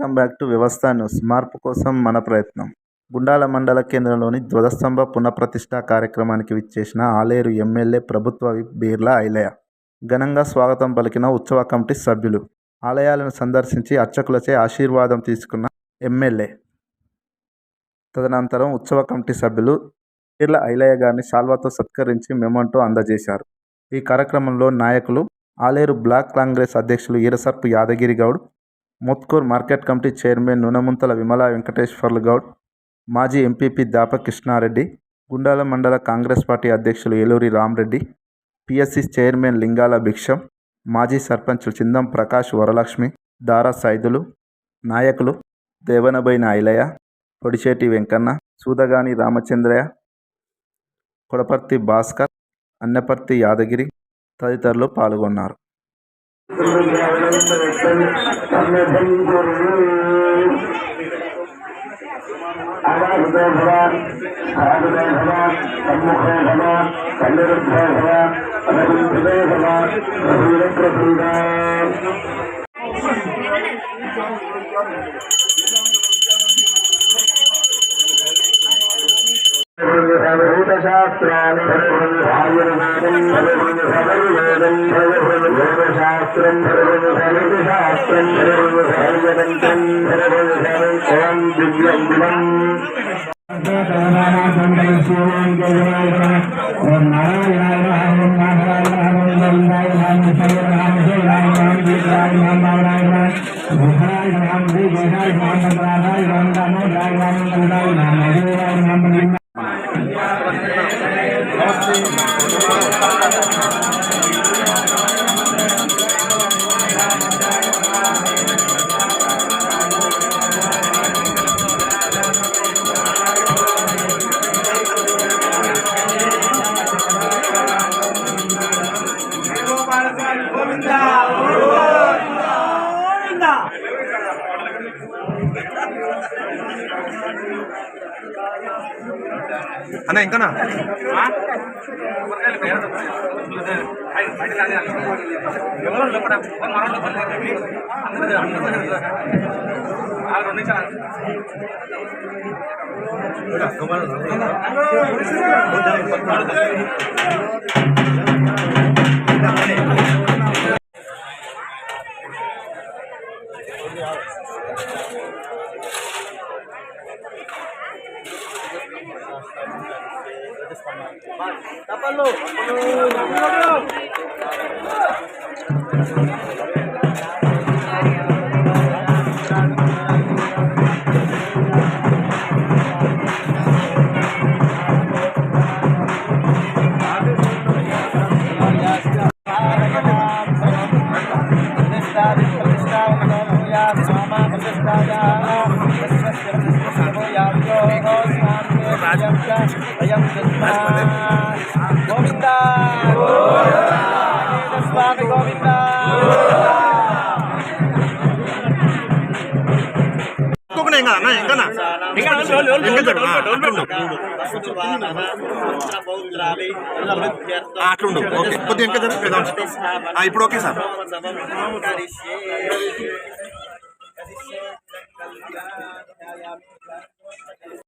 Welcome back to వ్యవస్థ news. మార్పు కోసం మన ప్రయత్నం. గుండాల మండల కేంద్రంలోని ధ్వజస్తంభ పునఃప్రతిష్ఠా కార్యక్రమానికి విచ్చేసిన ఆలేరు ఎమ్మెల్యే ప్రభుత్వ విప్ బీర్ల ఐలయ్య ఘనంగా స్వాగతం పలికిన ఉత్సవ కమిటీ సభ్యులు. ఆలయాలను సందర్శించి అర్చకులచే ఆశీర్వాదం తీసుకున్న ఎమ్మెల్యే తదనంతరం ఉత్సవ కమిటీ సభ్యులు బీర్ల ఐలయ్య గారిని శాల్వాతో సత్కరించి మెమోంటో అందజేశారు. ఈ కార్యక్రమంలో నాయకులు ఆలేరు బ్లాక్ కాంగ్రెస్ అధ్యక్షులు Erasarpu Yadagiri Goud, Mothkur market committee chairman Nunemunthala Vimala Venkateshwarlu Goud, మాజీ ఎంపీపీ దాప కృష్ణారెడ్డి, గుండాల మండల కాంగ్రెస్ పార్టీ అధ్యక్షులు ఏలూరి రామరెడ్డి, పిఎస్సి చైర్మన్ లింగాల భిక్షం, మాజీ సర్పంచులు చిందం ప్రకాష్ వరలక్ష్మి, దారా సైదులు, నాయకులు దేవనబైన ఐలయ్య, పొడిచేటి వెంకన్న, సూదగాని రామచంద్రయ్య, కొడపర్తి భాస్కర్, అన్నపర్తి యాదగిరి తదితరులు పాల్గొన్నారు. అన్న ఇంకనా అట్లుండు. ఓకే, కొద్దిగా ఇంకా ఇప్పుడు ఓకే సార్.